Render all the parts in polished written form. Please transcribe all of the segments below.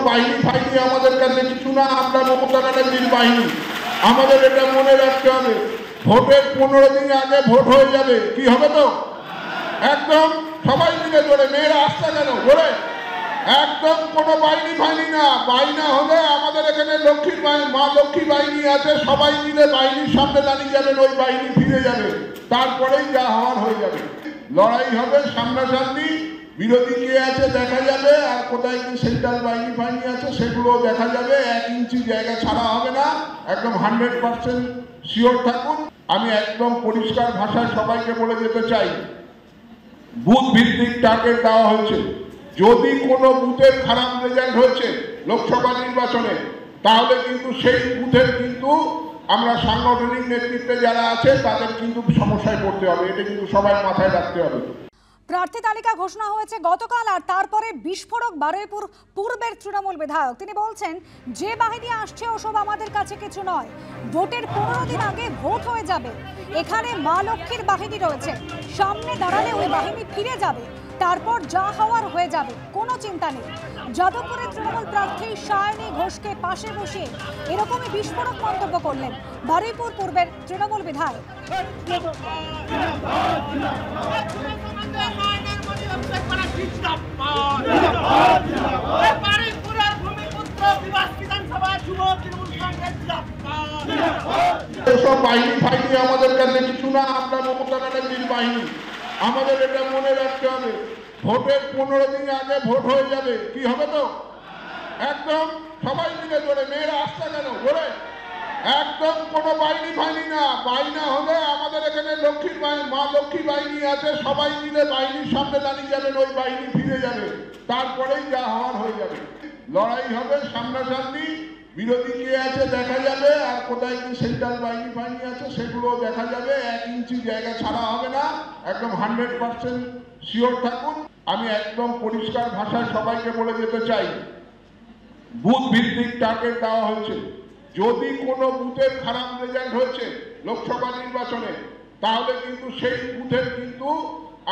বাহিনী ফাইনি আমাদের কাছে কিছু না, আমরা মমতা ব্যানার্জির বাহিনী। আমাদের এটা মনে রাখতে হবে, ভোটের 15 দিন আগে ভোট হয়ে যাবে। কি হবে তো একদম সবাই মিলে জোরে, মেয়েরা আসতে কেন জোরে, একদম কোনো বাহিনী ফাইনি না। বাহিনী হলে আমাদের এখানে লক্ষ্মীর মা লক্ষ্মী বাহিনী আছে, সবাই মিলে বাহিনীর সামনে দাঁড়িয়ে যাবেন, ওই বাহিনী ফিরে যাবে, তারপরেই যা হওয়ার হয়ে যাবে। লড়াই হবে সামনাসামনি, বিরোধী কে আছে দেখা যাবে, আর কোথায় কি সেন্ট্রাল বাহিনী ফাইনি আছে সেগুলো দেখা যাবে। 1 ইঞ্চি জায়গা ছাড়া হবে না, একদম 100% শিওর থাকুন। আমি একদম পরিষ্কার ভাষায় সবাইকে বলে যেতে চাই, বুথ ভিত্তিক টার্গেট দেওয়া হয়েছে। যদি কোনো বুথের খারাপ রেজাল্ট হয়েছে লোকসভা নির্বাচনে, তাহলে কিন্তু সেই বুথের কিন্তু আমরা সাংগঠনিক নেতৃত্বে যারা আছে তাদের কিন্তু সমস্যায় পড়তে হবে, এটা কিন্তু সবাই মাথায় রাখতে হবে। প্রার্থী তালিকা ঘোষণা হয়েছে গতকাল, আর তারপরে বিস্ফোরক বারুইপুর পূর্বের তৃণমূল বিধায়ক। তিনি বলছেন, যে বাহিনী আসছে ওসব আমাদের কাছে কিছু নয়, ভোটের 15 দিন আগে ভোট হয়ে যাবে। এখানে মা লক্ষ্মীর বাহিনী রয়েছে, সামনে দাঁড়ালে ওই বাহিনী ফিরে যাবে, তারপর যা হওয়ার হয়ে যাবে, কোনো চিন্তা নেই। যাদবপুরের তৃণমূল প্রার্থী সায়নী ঘোষকে পাশে বসিয়ে এরকমই বিস্ফোরক মন্তব্য করলেন বারুইপুর পূর্বের তৃণমূল বিধায়ক। সব বাহিনী ফাইনি আমাদের কাছে কিছু না, আমরা মমতা ব্যানার্জির বাহিনী। আমাদের এটা মনে রাখতে হবে, ভোটের 15 দিন আগে ভোট হয়ে যাবে। কি হবে তো একদম সবাই মিলে জোরে, মেয়েরা আসতে কেন জোরে, একদম কোনো বাহিনী ফাইনি না। বাহিনী হলে আমাদের এখানে লক্ষ্মীর মা লক্ষ্মী বাহিনী আছে, সবাই মিলে বাহিনীর সামনে দাঁড়িয়ে যাবেন, ওই বাহিনী ফিরে যাবে, তারপরেই যা হওয়ার হয়ে যাবে। লড়াই হবে সামনাসামনি, বিরোধী কে আছে দেখা যাবে, আর কোথায় কি সেন্ট্রাল বাহিনী ফাইনি আছে সেগুলো দেখা যাবে। 1 ইঞ্চি জায়গা ছাড়া হবে না, একদম 100% শিওর থাকুন। আমি একদম পরিষ্কার ভাষায় সবাইকে বলে যেতে চাই, বুথ ভিত্তিক টার্গেট দেওয়া হয়েছে। যদি কোনো বুথের খারাপ রেজাল্ট হয়েছে লোকসভা নির্বাচনে, তাহলে কিন্তু সেই বুথের কিন্তু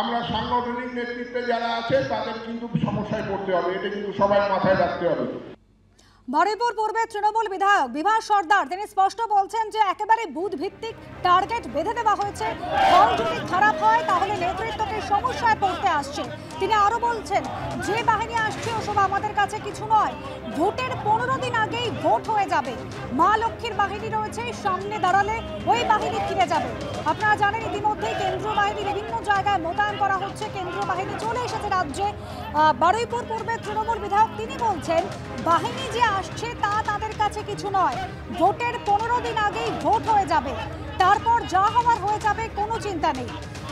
আমরা সাংগঠনিক নেতৃত্বে যারা আছে তাদের কিন্তু সমস্যায় পড়তে হবে, এটা কিন্তু সবাই মাথায় রাখতে হবে। বারুইপুর পূর্বের তৃণমূল বিধায়ক বিভাস সর্দার তিনি স্পষ্ট বলছেন যে একেবারে বুথ ভিত্তিক টার্গেট বেঁধে দেওয়া হয়েছে। ফল যদি খারাপ হয় তাহলে নেতৃত্বকে সমস্যায় পড়তে আসছে। তিনি আরো বলছেন, যে বাহিনী আসছে ওসব আমাদের কাছে কিছু নয়, ভোটের 15 দিন আগেই ভোট হয়ে যাবে। মা লক্ষ্মীর বাহিনী রয়েছে, সামনে দাঁড়ালে ওই বাহিনী ফিরে যাবে। আপনারা জানেন ইতিমধ্যেই কেন্দ্রীয় বাহিনী বিভিন্ন জায়গায় মোতায়েন করা হচ্ছে, কেন্দ্রীয় বাহিনী চলে এসেছে রাজ্যে। বারুইপুর পূর্বের তৃণমূল বিধায়ক তিনি বলছেন, বাহিনী যে আসছে তা তাদের কাছে কিছু নয়, ভোটের 15 দিন আগেই ভোট হয়ে যাবে, তারপর যা হওয়ার হয়ে যাবে, কোনো চিন্তা নেই।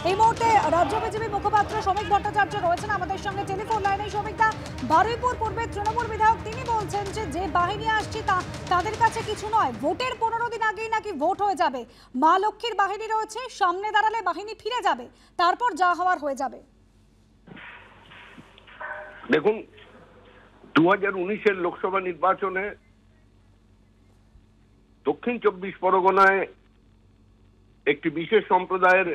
এই মুহূর্তে রাজ্য বিজেপি মুখপাত্র শ্রমিক ভট্টাচার্য রয়েছেন আমাদের সঙ্গে টেলিফোন লাইনে। শ্রমিকদা, বারুইপুর পূর্বের তৃণমূল বিধায়ক তিনি বলছেন যে বাহিনী আসছে তা তাদের কাছে কিছু নয়, ভোটের 15 দিন আগেই নাকি ভোট হয়ে যাবে। মা লক্ষ্মীর বাহিনী রয়েছে, সামনে দাঁড়ালে বাহিনী ফিরে যাবে, তারপর যা হওয়ার হয়ে যাবে। দেখুন, 2019-এর লোকসভা নির্বাচনে দক্ষিণ 24 পরগনায় একটি বিশেষ সম্প্রদায়ের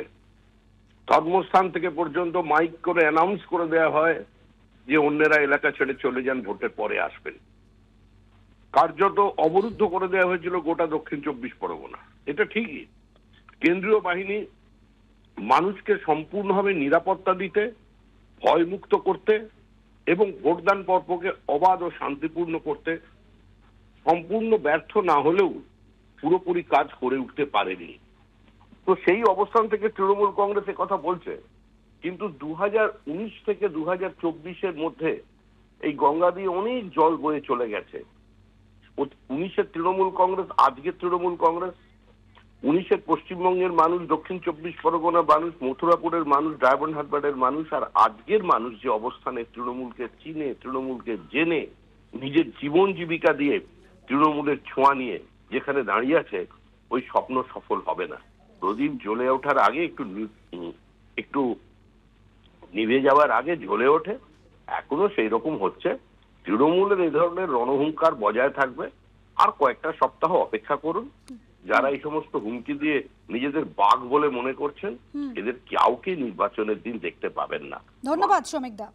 ধর্মস্থান থেকে পর্যন্ত মাইক করে অ্যানাউন্স করে দেওয়া হয় যে অন্যেরা এলাকা ছেড়ে চলে যান, ভোটের পরে আসবেন। কার্যত অবরুদ্ধ করে দেওয়া হয়েছিল গোটা দক্ষিণ 24 পরগনা। এটা ঠিকই, কেন্দ্রীয় বাহিনী মানুষকে সম্পূর্ণভাবে নিরাপত্তা দিতে, ভয়মুক্ত করতে এবং ভোটদান পর্বকে অবাধ ও শান্তিপূর্ণ করতে সম্পূর্ণ ব্যর্থ না হলেও পুরোপুরি কাজ করে উঠতে পারেনি। তো সেই অবস্থান থেকে তৃণমূল কংগ্রেস কথা বলছে, কিন্তু 2019 থেকে 2024-এর মধ্যে এই গঙ্গা দিয়ে অনেক জল বয়ে চলে গেছে। 19-এর তৃণমূল কংগ্রেস, আজকের তৃণমূল কংগ্রেস, 19-এর পশ্চিমবঙ্গের মানুষ, দক্ষিণ 24 পরগনার মানুষ, মথুরাপুরের মানুষ, ডায়মন্ড হারবারের মানুষ, আর আজকের মানুষ যে অবস্থানে তৃণমূলকে চিনে, তৃণমূলকে জেনে, নিজের জীবন জীবিকা দিয়ে তৃণমূলের ছোঁয়া নিয়ে যেখানে দাঁড়িয়ে আছে, ওই স্বপ্ন সফল হবে না। প্রদীপ জ্বলে ওঠার আগে একটু নিভে যাওয়ার আগে জ্বলে ওঠে, এখনো সেই রকম হচ্ছে। তৃণমূলের এই ধরনের রণহুঙ্কার বজায় থাকবে। আর কয়েকটা সপ্তাহ অপেক্ষা করুন। যারা এই সমস্ত হুমকি দিয়ে নিজেদের বাঘ বলে মনে করছেন, এদের কাউকে নির্বাচনের দিন দেখতে পাবেন না। ধন্যবাদ শ্রমিকদা।